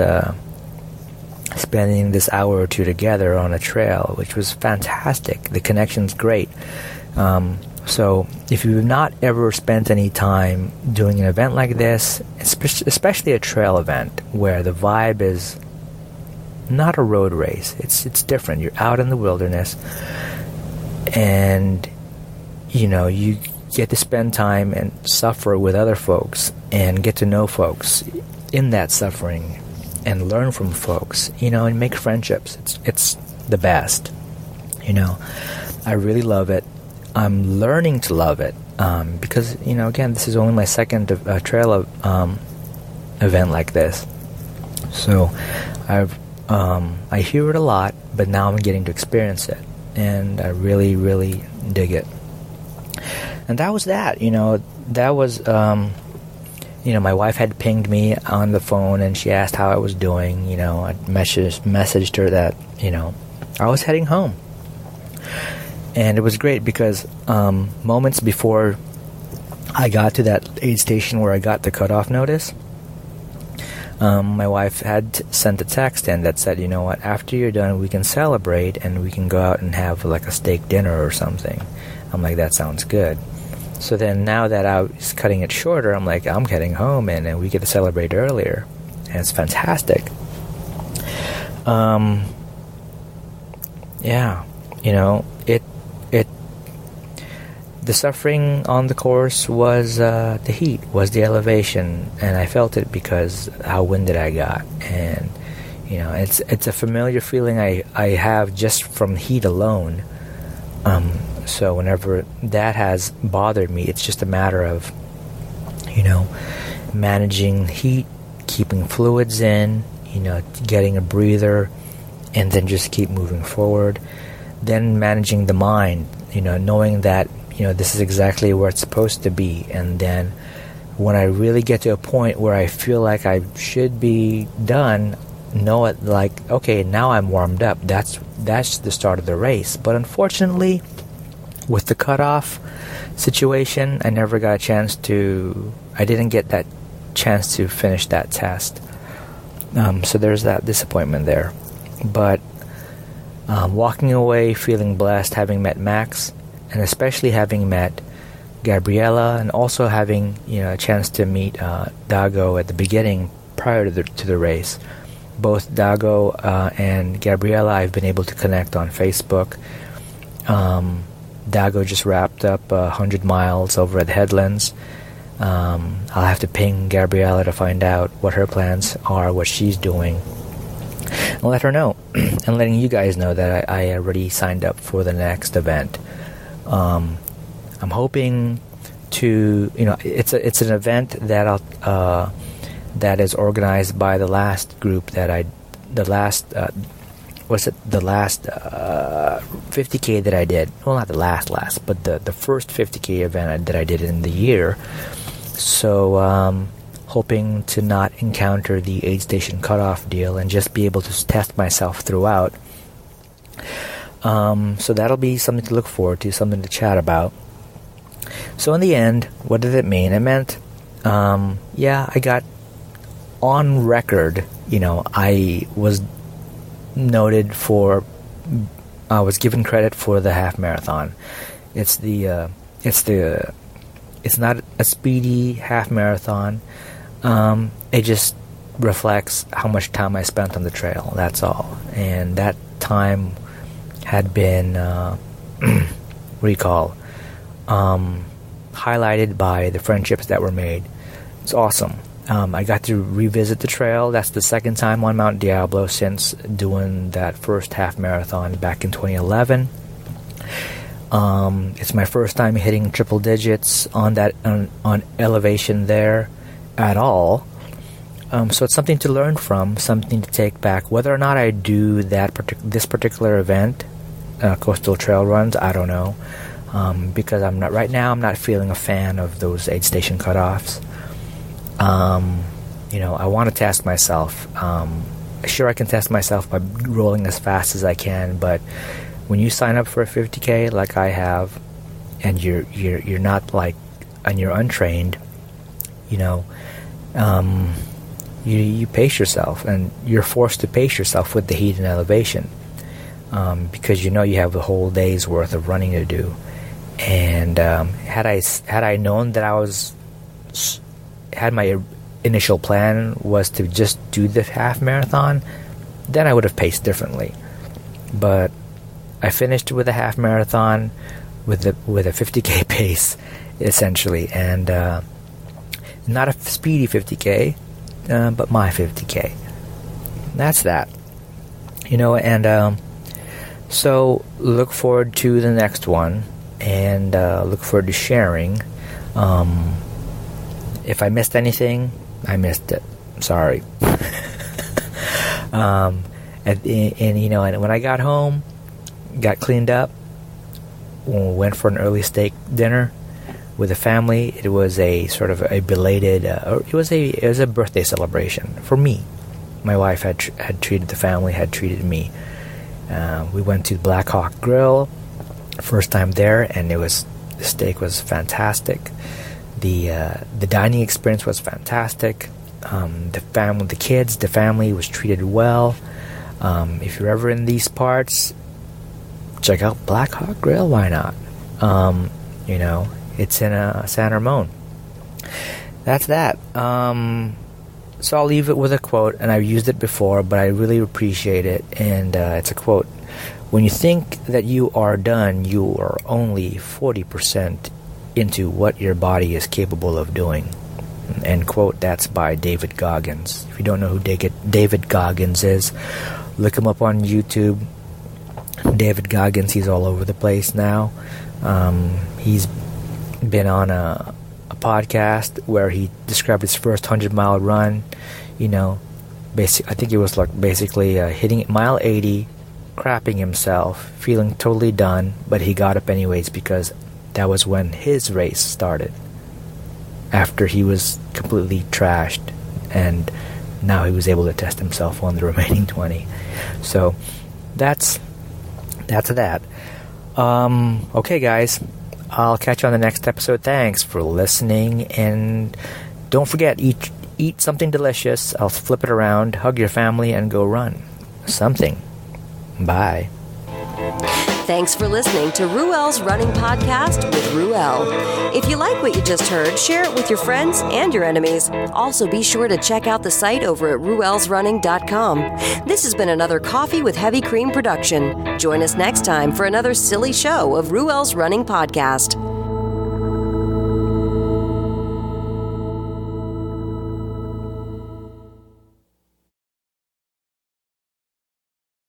hour or two together on a trail, which was fantastic. The connection's great. So if you've not ever spent any time doing an event like this, especially a trail event where the vibe is not a road race, it's different. You're out in the wilderness, and you get to spend time and suffer with other folks and get to know folks in that suffering and learn from folks, and make friendships. It's the best. I really love it. I'm learning to love it, because, again, this is only my second trail event like this. So I hear it a lot, but now I'm getting to experience it, and I really, really dig it. And that was that. That was, my wife had pinged me on the phone, and she asked how I was doing. I messaged her that, I was heading home. And it was great because moments before I got to that aid station where I got the cutoff notice, my wife had sent a text in that said, after you're done, we can celebrate and we can go out and have like a steak dinner or something. I'm like, that sounds good. So then now that I was cutting it shorter, I'm like, I'm heading home and we get to celebrate earlier. And it's fantastic. The suffering on the course was the heat, was the elevation, and I felt it because how winded I got. And it's a familiar feeling I have just from heat alone. So whenever that has bothered me, it's just a matter of managing heat, keeping fluids in, getting a breather, and then just keep moving forward. Then managing the mind, knowing that this is exactly where it's supposed to be. And then when I really get to a point where I feel like I should be done, know it like, okay, now I'm warmed up. That's the start of the race. But unfortunately, with the cutoff situation, I never got a chance to. I didn't get that chance to finish that test. So there's that disappointment there. But walking away feeling blessed, having met Max, and especially having met Gabriella, and also having a chance to meet Dago at the beginning prior to the race. Both Dago and Gabriella I've been able to connect on Facebook. Dago just wrapped up 100 miles over at the Headlands. I'll have to ping Gabriella to find out what her plans are, what she's doing, and let her know, and letting you guys know that I already signed up for the next event. I'm hoping to, it's an event that that is organized by the last group that the last 50K that I did. Well, not the last, but the first 50K event that I did in the year. So hoping to not encounter the aid station cutoff deal and just be able to test myself throughout. So that'll be something to look forward to, something to chat about. So in the end, what did it mean? It meant, I got on record, I was noted for, I was given credit for the half marathon. It's not a speedy half marathon. It just reflects how much time I spent on the trail. That's all. And that time had been, highlighted by the friendships that were made. It's awesome. I got to revisit the trail. That's the second time on Mount Diablo since doing that first half marathon back in 2011. It's my first time hitting triple digits on elevation there at all. So it's something to learn from, something to take back. Whether or not I do this particular event, coastal trail runs, I don't know, because I'm not feeling a fan of those aid station cutoffs. I want to test myself. Sure, I can test myself by rolling as fast as I can, but when you sign up for a 50K like I have, and you're not and you're untrained, you pace yourself, and you're forced to pace yourself with the heat and elevation, because you have a whole day's worth of running to do. And had I known that had my initial plan was to just do the half marathon, then I would have paced differently. But I finished with a half marathon with a 50K pace, essentially, and not a speedy 50K, but my 50K. That's that. And so look forward to the next one, and look forward to sharing. If I missed anything, I missed it. Sorry. And when I got home, got cleaned up, went for an early steak dinner with the family. It was a sort of a belated, it was a birthday celebration for me. My wife had treated the family, had treated me. We went to Black Hawk Grill, first time there, and the steak was fantastic. The dining experience was fantastic. The family was treated well. If you're ever in these parts, check out Black Hawk Grill. Why not? It's in San Ramon. That's that. So I'll leave it with a quote, and I've used it before, but I really appreciate it. And it's a quote: "When you think that you are done, you are only 40% into what your body is capable of doing." End quote. That's by David Goggins. If you don't know who David Goggins is, look him up on YouTube. David Goggins, he's all over the place now. He's been on a podcast where he described his first 100-mile run. I think it was basically hitting mile 80, crapping himself, feeling totally done, but he got up anyways because that was when his race started. After he was completely trashed, and now he was able to test himself on the remaining 20. So that's that. Okay, guys, I'll catch you on the next episode. Thanks for listening, and don't forget, eat something delicious. I'll flip it around, hug your family, and go run something. Bye. Thanks for listening to Ruel's Running Podcast with Ruel. If you like what you just heard, share it with your friends and your enemies. Also, be sure to check out the site over at ruelsrunning.com. This has been another Coffee with Heavy Cream production. Join us next time for another silly show of Ruel's Running Podcast.